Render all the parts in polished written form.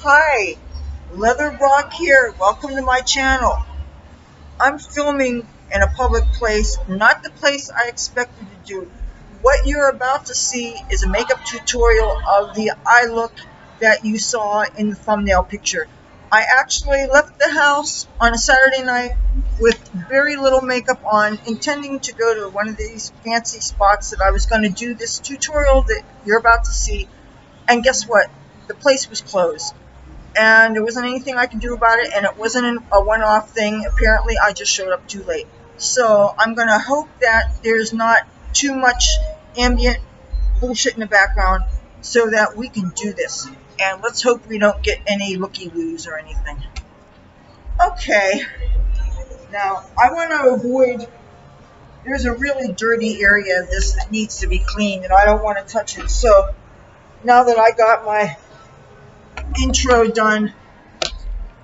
Hi, Leather Rokk here. Welcome to my channel. I'm filming in a public place, not the place I expected to do. What you're about to see is a makeup tutorial of the eye look that you saw in the thumbnail picture. I actually left the house on a Saturday night with very little makeup on, intending to go to one of these fancy spots that I was going to do this tutorial that you're about to see. And guess what? The place was closed. And there wasn't anything I could do about it, and it wasn't a one-off thing. Apparently, I just showed up too late. So I'm going to hope that there's not too much ambient bullshit in the background so that we can do this. And let's hope we don't get any looky-loos or anything. Okay. Now, I want to avoid... There's a really dirty area of this that needs to be cleaned, and I don't want to touch it. So now that I got my intro done,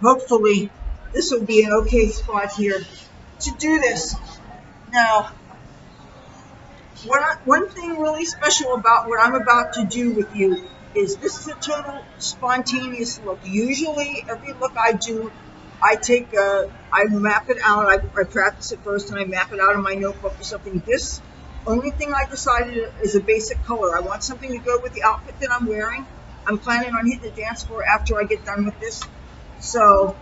hopefully this will be an okay spot here to do this. Now, one thing really special about what I'm about to do with you is this is a total spontaneous look. Usually every look I do, I map it out, I practice it first and I map it out in my notebook or something. This, only thing I decided is a basic color. I want something to go with the outfit that I'm wearing. I'm planning on hitting the dance floor after I get done with this. So,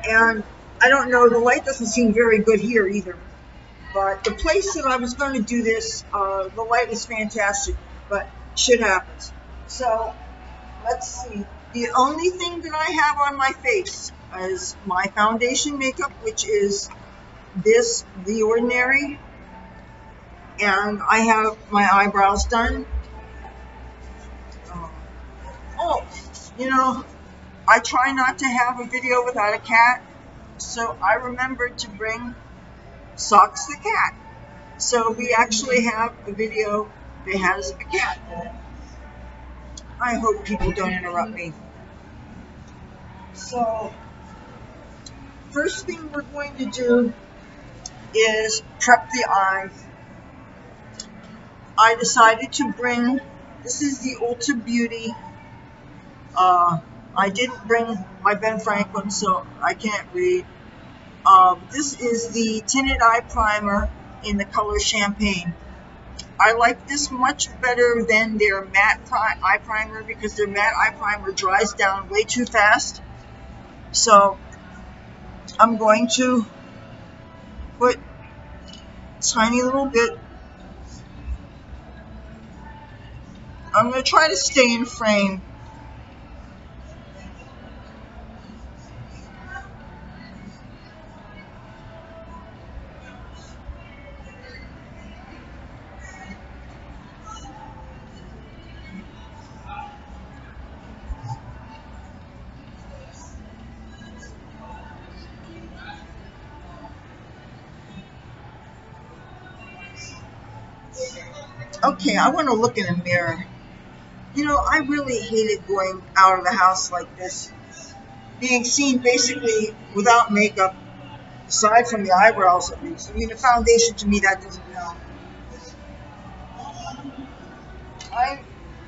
and I don't know, the light doesn't seem very good here either. But the place that I was going to do this, the light is fantastic, but shit happens. So, let's see. The only thing that I have on my face is my foundation makeup, which is this, The Ordinary. And I have my eyebrows done. Oh, you know, I try not to have a video without a cat, so I remembered to bring Socks the cat. So we actually have a video that has a cat in it. I hope people don't interrupt me. So, first thing we're going to do is prep the eyes. I decided to bring, this is the Ulta Beauty. I didn't bring my Ben Franklin, so I can't read. This is the Tinted Eye Primer in the color Champagne. I like this much better than their matte eye primer because their matte eye primer dries down way too fast. So I'm going to put a tiny little bit. I'm going to try to stay in frame. Okay, I want to look in a mirror. You know, I really hated going out of the house like this. Being seen basically without makeup, aside from the eyebrows at least. I mean, the foundation to me, that doesn't count.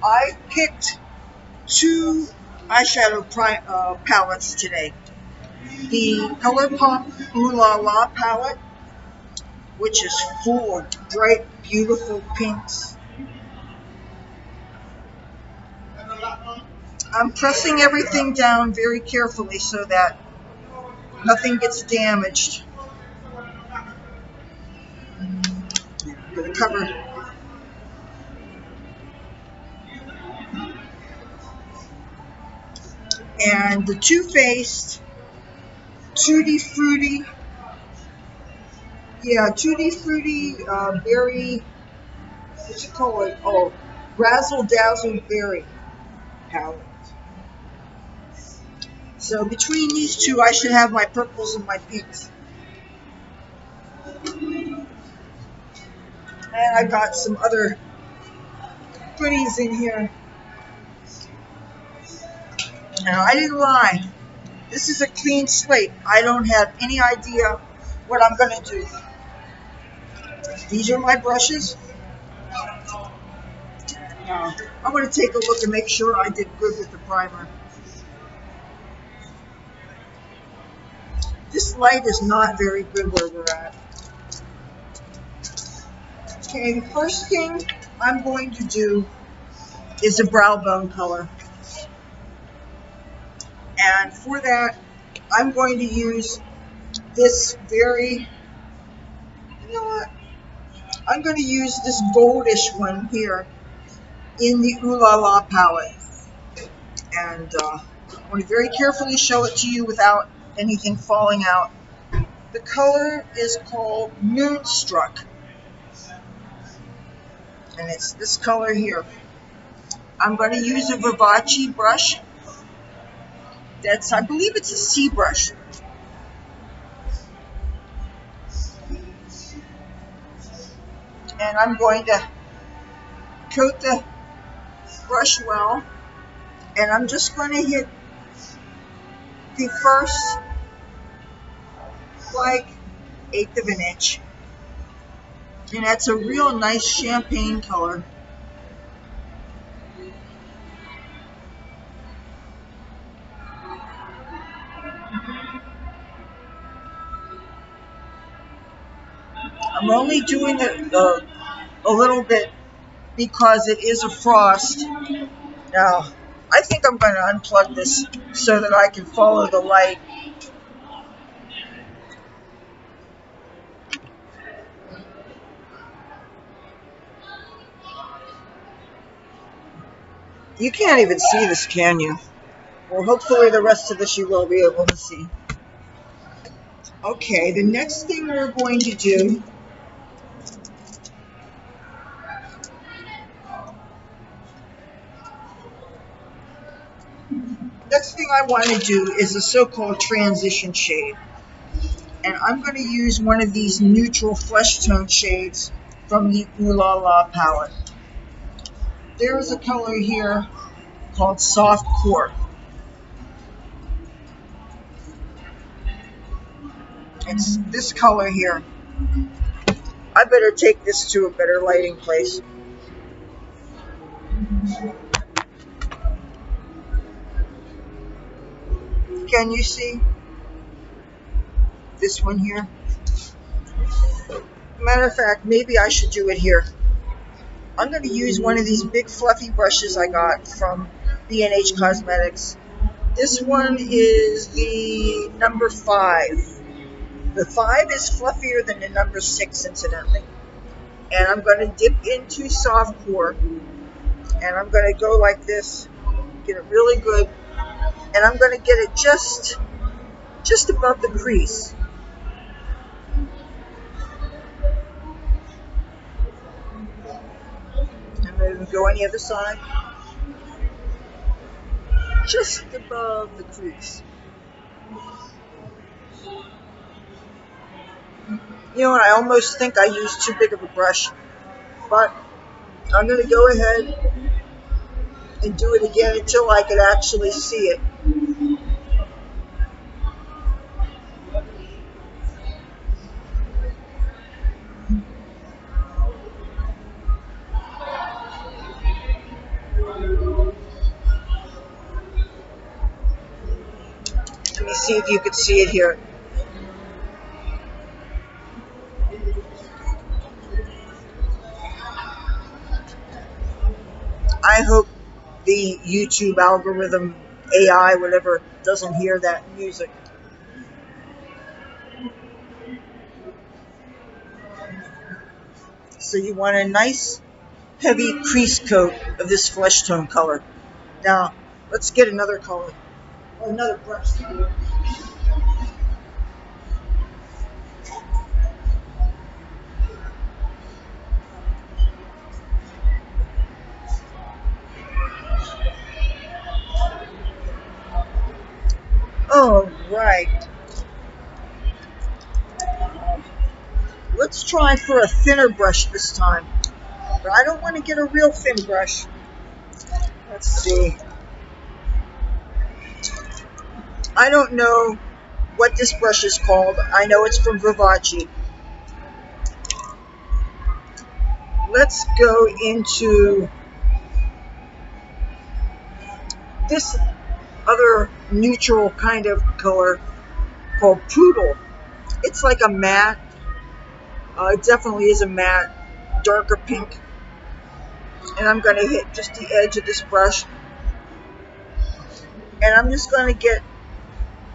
I picked two eyeshadow palettes today. The ColourPop Ooh La La palette, which is full of bright, beautiful pinks. I'm pressing everything down very carefully so that nothing gets damaged. I'm going to cover. And the Too Faced Tutti Frutti. Yeah, Tutti Frutti Berry. What's it called? Oh, Razzle Dazzle Berry palette. So between these two, I should have my purples and my pinks. And I got some other goodies in here. Now, I didn't lie. This is a clean slate. I don't have any idea what I'm going to do. These are my brushes. Now, I'm going to take a look and make sure I did good with the primer. This light is not very good where we're at. Okay, the first thing I'm going to do is a brow bone color. And for that, I'm going to use this very, you know what? I'm going to use this goldish one here in the Ooh La La palette. And I want to very carefully show it to you without anything falling out. The color is called Moonstruck. And it's this color here. I'm going to use a Vivace brush. I believe it's a C brush. And I'm going to coat the brush well. And I'm just going to hit the first, like, 1/8 of an inch. And that's a real nice champagne color. I'm only doing it a little bit because it is a frost. Now, I think I'm going to unplug this so that I can follow the light. You can't even see this, can you? Well, hopefully the rest of this you will be able to see. Okay, the next thing we're going to do I want to do is a so-called transition shade. And I'm going to use one of these neutral flesh tone shades from the Ooh La La palette. There is a color here called Soft Core. It's this color here. I better take this to a better lighting place. Can you see this one here? Matter of fact, maybe I should do it here. I'm going to use one of these big fluffy brushes I got from B&H Cosmetics. This one is the number 5. The 5 is fluffier than the number 6, incidentally. And I'm going to dip into Soft Core. And I'm going to go like this, get it really good. And I'm going to get it just above the crease. And then go on the other side. Just above the crease. You know what, I almost think I used too big of a brush. But I'm going to go ahead and do it again until I can actually see it. Let me see if you can see it here. I hope the YouTube algorithm, AI, whatever, doesn't hear that music. So you want a nice, heavy crease coat of this flesh tone color. Now, let's get another color, or another brush to do it. All right. Let's try for a thinner brush this time. But I don't want to get a real thin brush. Let's see. I don't know what this brush is called. I know it's from Vivace. Let's go into this other neutral kind of color called Poodle. It's like a matte. It definitely is a matte, darker pink. And I'm going to hit just the edge of this brush. And I'm just going to get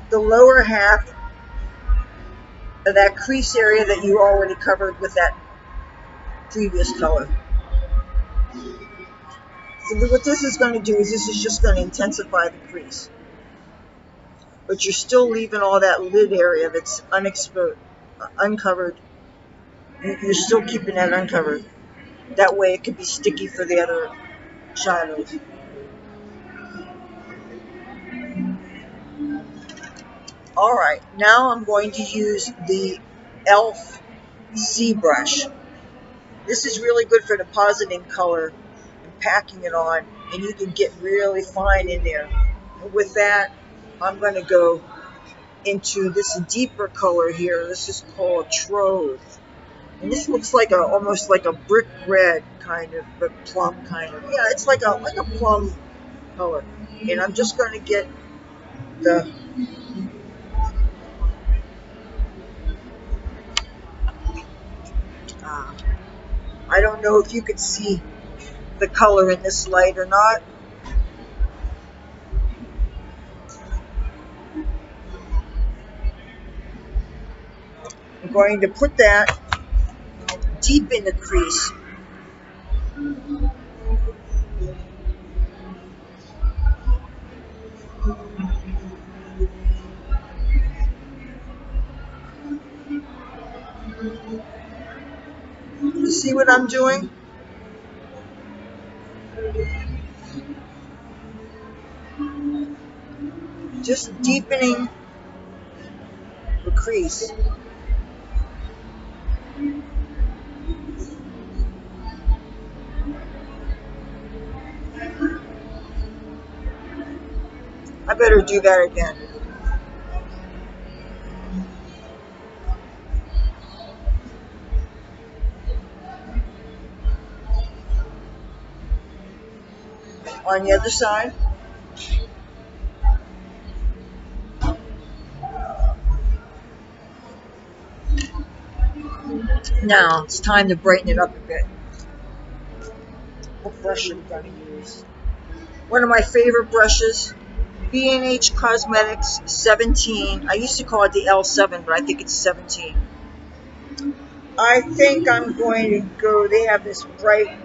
the lower half of that crease area that you already covered with that previous color. So what this is going to do is this is just going to intensify the crease. But you're still leaving all that lid area that's uncovered. You're still keeping that uncovered. That way it can be sticky for the other shadows. Alright, now I'm going to use the e.l.f. C brush. This is really good for depositing color and packing it on, and you can get really fine in there. And with that, I'm going to go into this deeper color here. This is called Trove. And this looks like almost like a brick red kind of, but plum kind of. Yeah, it's like a plum color. And I'm just going to get the I don't know if you could see the color in this light or not. I'm going to put that deep in the crease. You see what I'm doing? Just deepening the crease. I better do that again. On the other side. Now it's time to brighten it up a bit. What brush am I going to use? One of my favorite brushes, B&H Cosmetics 17. I used to call it the L7, but I think it's 17. I think I'm going to go, they have this bright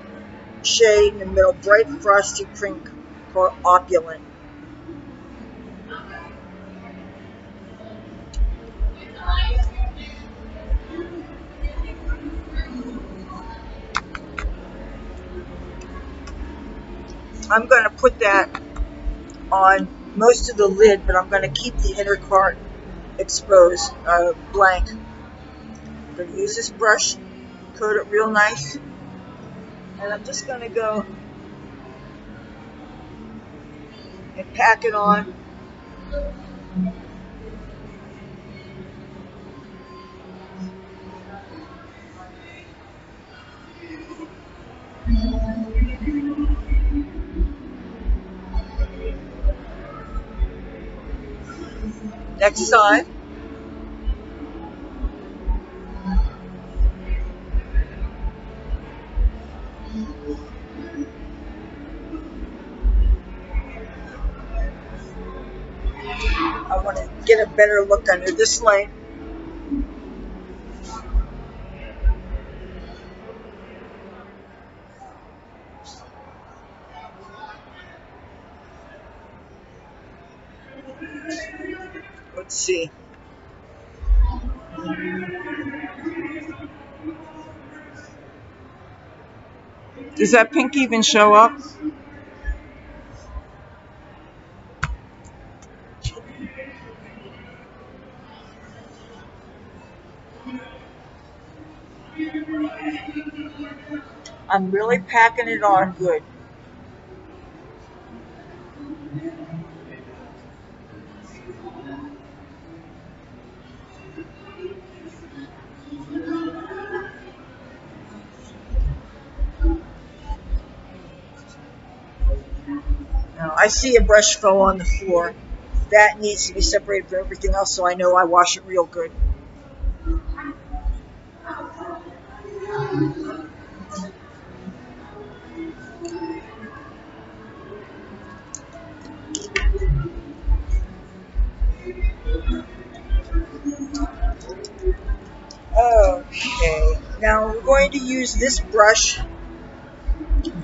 shade in the middle, bright frosty pink called Opulent. I'm going to put that on most of the lid, but I'm going to keep the inner part exposed, blank. I'm going to use this brush, coat it real nice, and I'm just going to go and pack it on. Next side. I want to get a better look under this light. Let's see. Does that pink even show up? I'm really packing it on good. Now, I see a brush fell on the floor. That needs to be separated from everything else so I know I wash it real good. Okay, now we're going to use this brush.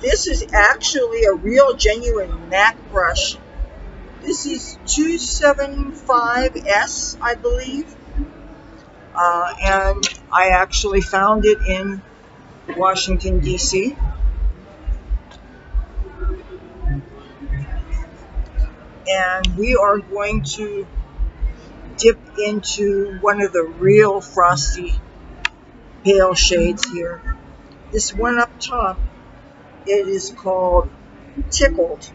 This is actually a real genuine MAC brush. This is 275S, I believe. And I actually found it in Washington, D.C. And we are going to dip into one of the real frosty pale shades here. This one up top, it is called Tickled.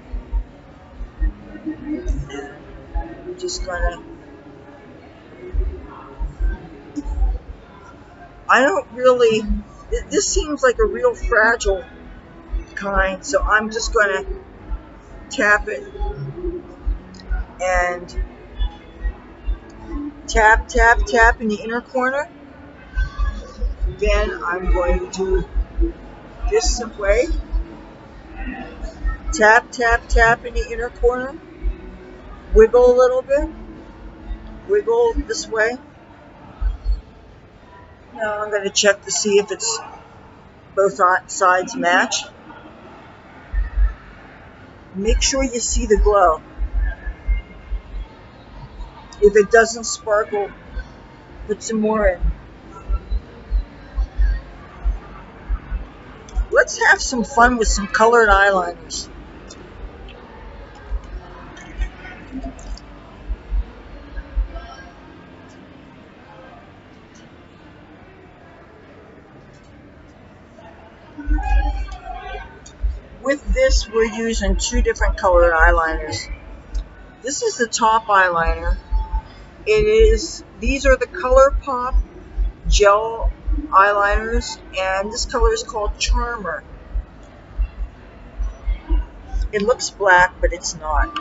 I'm just gonna, I don't really, this seems like a real fragile kind, so I'm just gonna tap it and tap, tap, tap in the inner corner. Then I'm going to do this way. Tap, tap, tap in the inner corner. Wiggle a little bit. Wiggle this way. Now I'm going to check to see if it's both sides match. Make sure you see the glow. If it doesn't sparkle, put some more in. Let's have some fun with some colored eyeliners. With this, we're using two different colored eyeliners. This is the top eyeliner. These are the ColourPop gel eyeliners, and this color is called Charmer. It looks black, but it's not.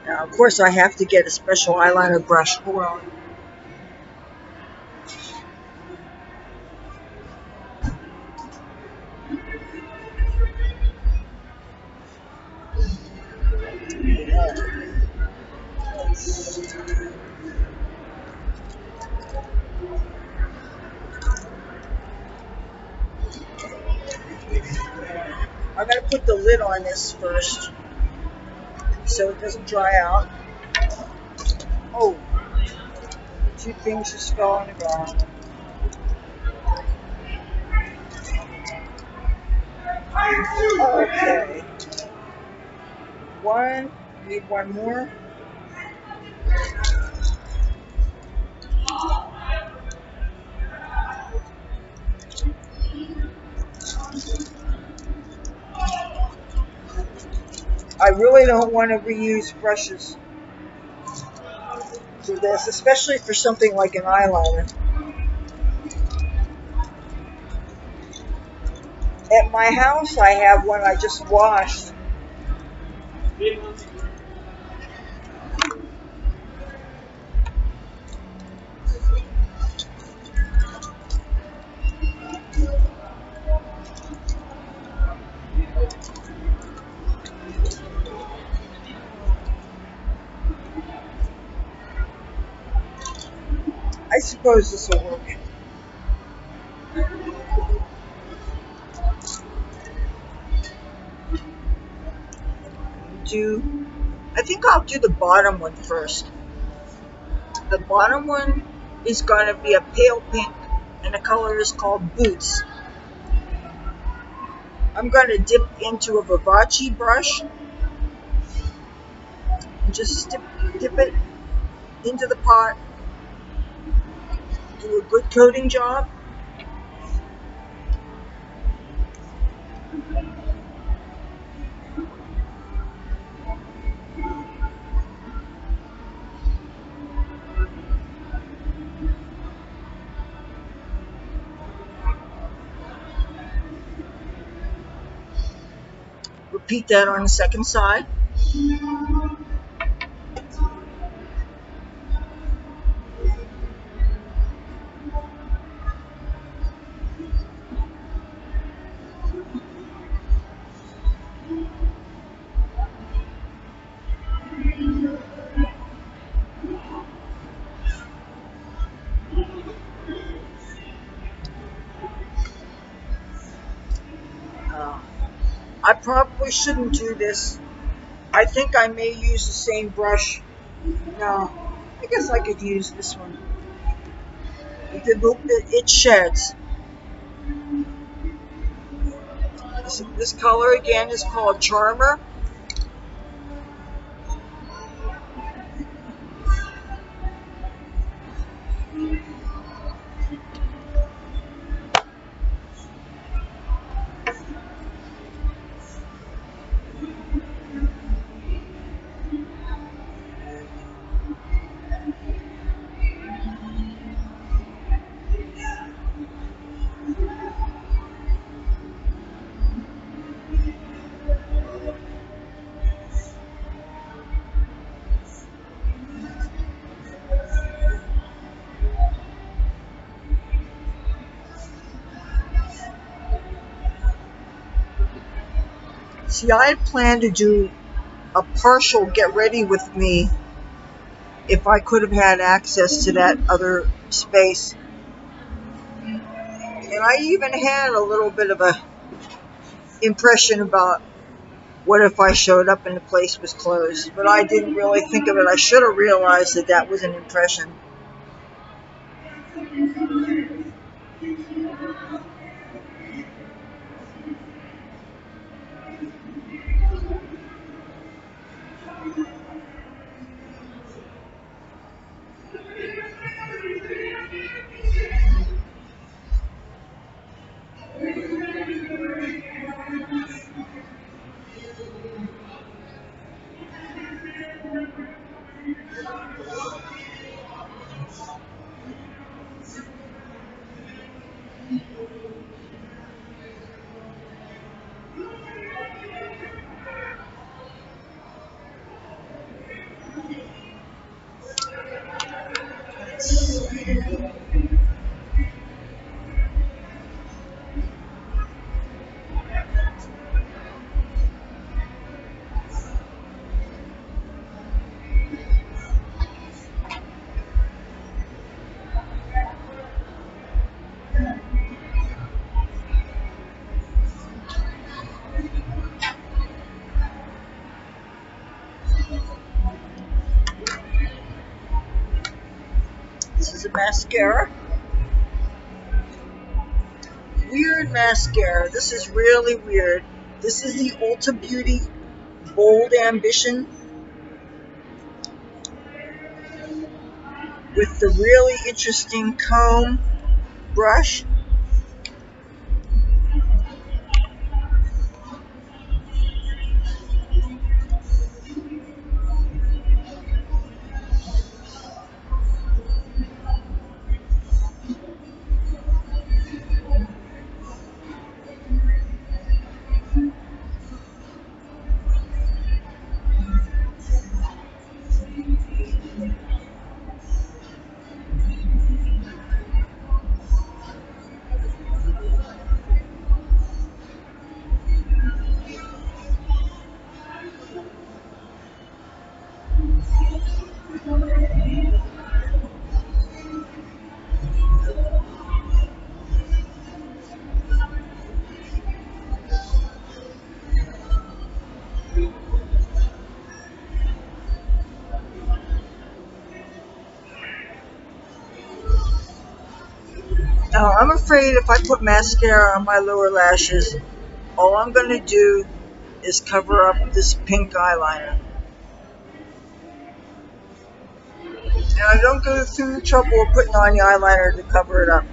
Now, of course, I have to get a special eyeliner brush. Hold on. I'm going to put the lid on this first so it doesn't dry out. Oh, two things just fell on the ground. Okay. Need one more. I really don't want to reuse brushes for this, especially for something like an eyeliner. At my house, I have one I just washed. I suppose this will work. I think I'll do the bottom one first. The bottom one is going to be a pale pink, and the color is called Boots. I'm going to dip into a Vivace brush and just dip it into the pot. Do a good coating job. Repeat that on the second side. I probably shouldn't do this. I think I may use the same brush. No, I guess I could use this one. It sheds. This color again is called Charmer. See, I had planned to do a partial get ready with me if I could have had access to that other space. And I even had a little bit of a impression about what if I showed up and the place was closed. But I didn't really think of it. I should have realized that that was an impression. This is a mascara. Weird mascara. This is really weird. This is the Ulta Beauty Bold Ambition with the really interesting comb brush. Now, I'm afraid if I put mascara on my lower lashes, all I'm going to do is cover up this pink eyeliner. And I don't go through the trouble of putting on the eyeliner to cover it up.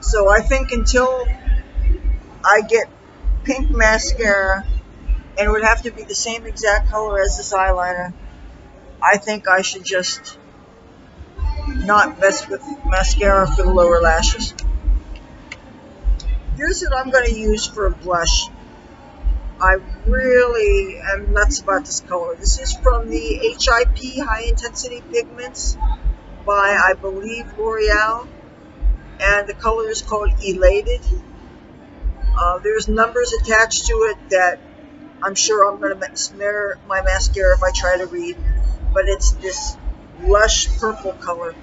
So I think until I get pink mascara, and it would have to be the same exact color as this eyeliner, I think I should just not mess with mascara for the lower lashes. Here's what I'm going to use for a blush. I really am nuts about this color. This is from the HIP, High Intensity Pigments, by, I believe, L'Oreal. And the color is called Elated. There's numbers attached to it that I'm sure I'm going to smear my mascara if I try to read, but it's this lush purple color.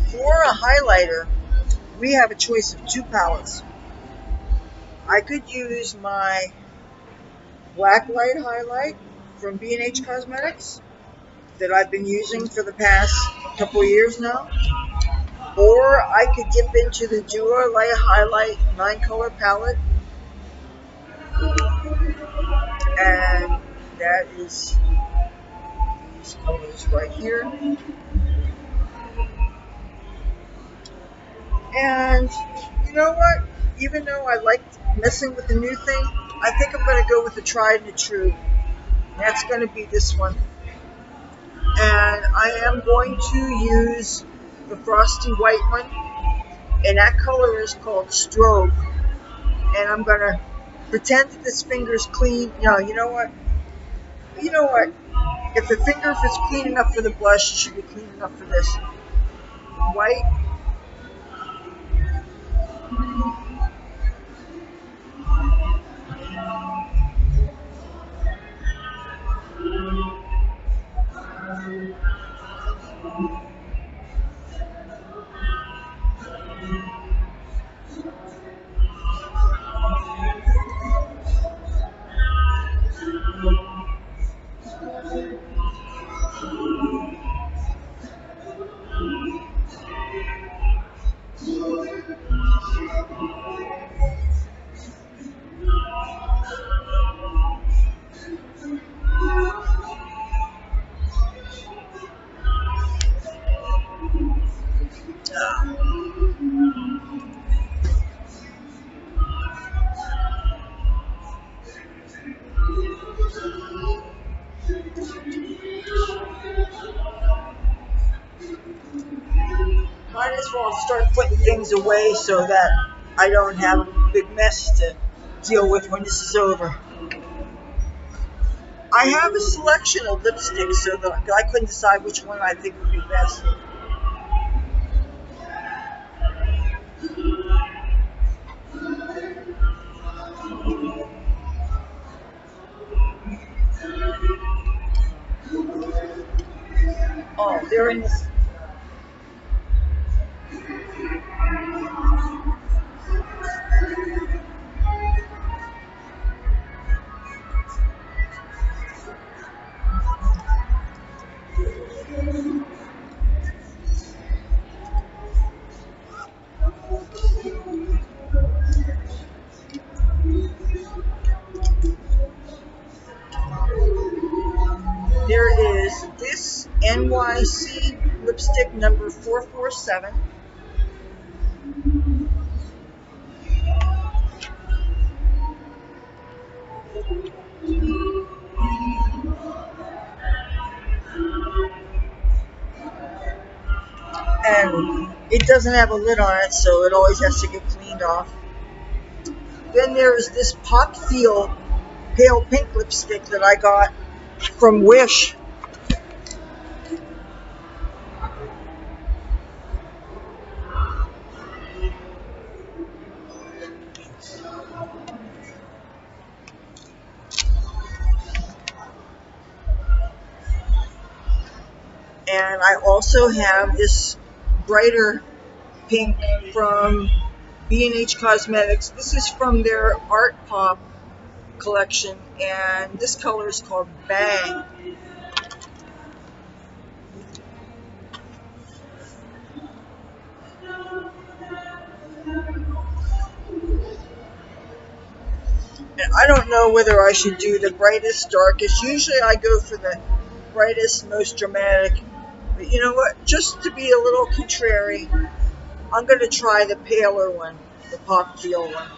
For a highlighter, we have a choice of two palettes. I could use my Black Light Highlight from B&H Cosmetics that I've been using for the past couple years now. Or I could dip into the Duo Light Highlight 9-color palette. And that is these colors right here. And you know what? Even though I like messing with the new thing, I think I'm going to go with the tried and true. That's going to be this one. And I am going to use the Frosty White one. And that color is called Strobe. And I'm going to pretend that this finger's clean. You know what? You know what? If the finger is clean enough for the blush, it should be clean enough for this. White. Might as well start putting things away so that I don't have a big mess to deal with when this is over. I have a selection of lipsticks so that I couldn't decide which one I think would be best. Oh, they're in this. There is this NYC lipstick number 447. And it doesn't have a lid on it, so it always has to get cleaned off. Then there is this Pop Feel pale pink lipstick that I got from Wish. And I also have this brighter pink from B&H Cosmetics. This is from their Art Pop collection, and this color is called Bang. And I don't know whether I should do the brightest, darkest. Usually I go for the brightest, most dramatic. But you know what? Just to be a little contrary, I'm going to try the paler one, the pop teal one.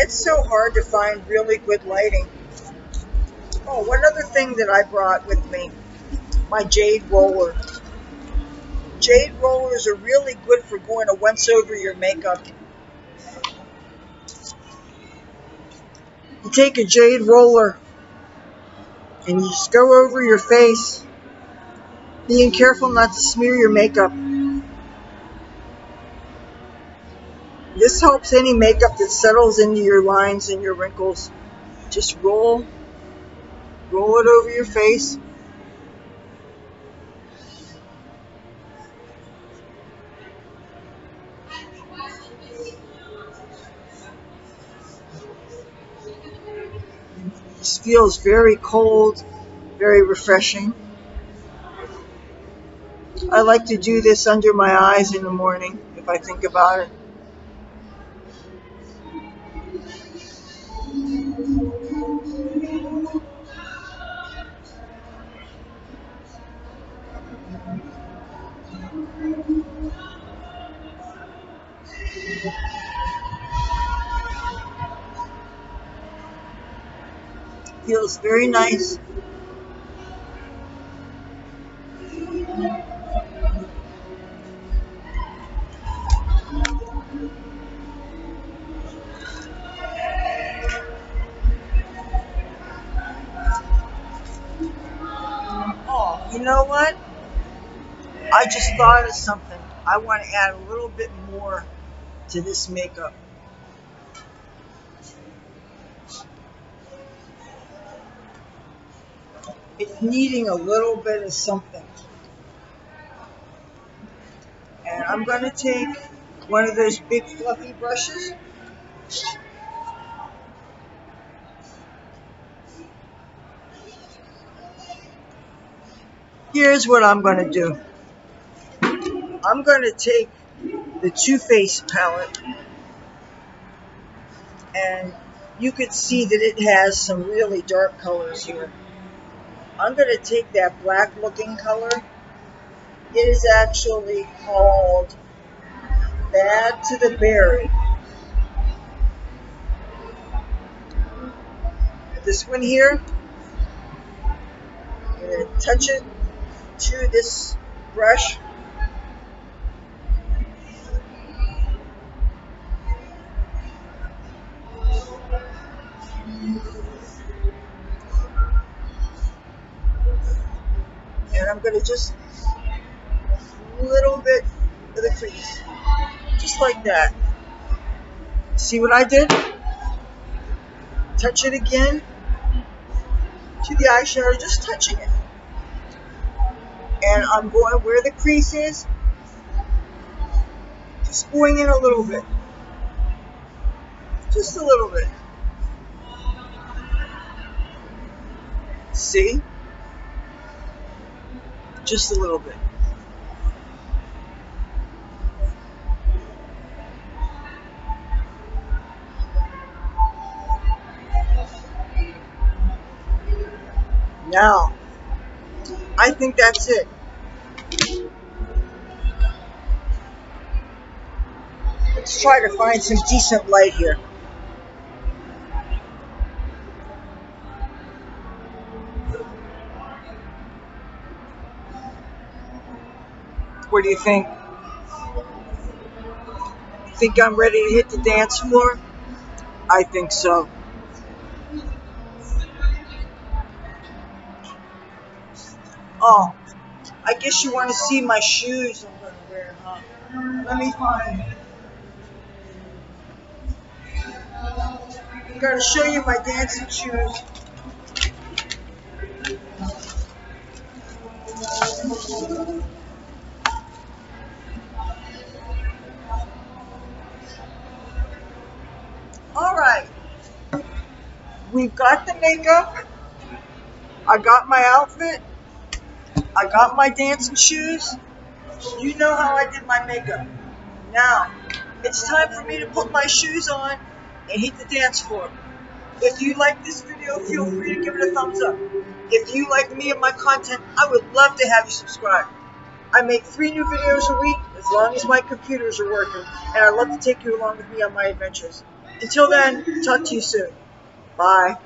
It's so hard to find really good lighting. Oh, one other thing that I brought with me, my jade roller. Jade rollers are really good for going to once over your makeup. You take a jade roller and you just go over your face, being careful not to smear your makeup. This helps any makeup that settles into your lines and your wrinkles. Just roll it over your face. This feels very cold, very refreshing. I like to do this under my eyes in the morning if I think about it. Feels very nice. Oh, you know what? I just thought of something. I want to add a little bit more to this makeup. It's needing a little bit of something. And I'm going to take one of those big fluffy brushes. Here's what I'm going to do. I'm going to take the Too Faced palette, and you could see that it has some really dark colors here. I'm going to take that black looking color. It is actually called Bad to the Berry. This one here, I'm going to touch it to this brush. And I'm going to just a little bit of the crease. Just like that. See what I did? Touch it again to the eyeshadow, just touching it. And I'm going where the crease is, just going in a little bit. Just a little bit. See? Just a little bit. Now, I think that's it. Let's try to find some decent light here. What do you think? Think I'm ready to hit the dance floor? I think so. Oh, I guess you want to see my shoes I'm going to wear, huh? Let me find them. gotta show you my dancing shoes. Alright, we've got the makeup, I got my outfit, I got my dancing shoes. You know how I did my makeup. Now, it's time for me to put my shoes on and hit the dance floor. If you like this video, feel free to give it a thumbs up. If you like me and my content, I would love to have you subscribe. I make 3 new videos a week as long as my computers are working, and I'd love to take you along with me on my adventures. Until then, talk to you soon. Bye.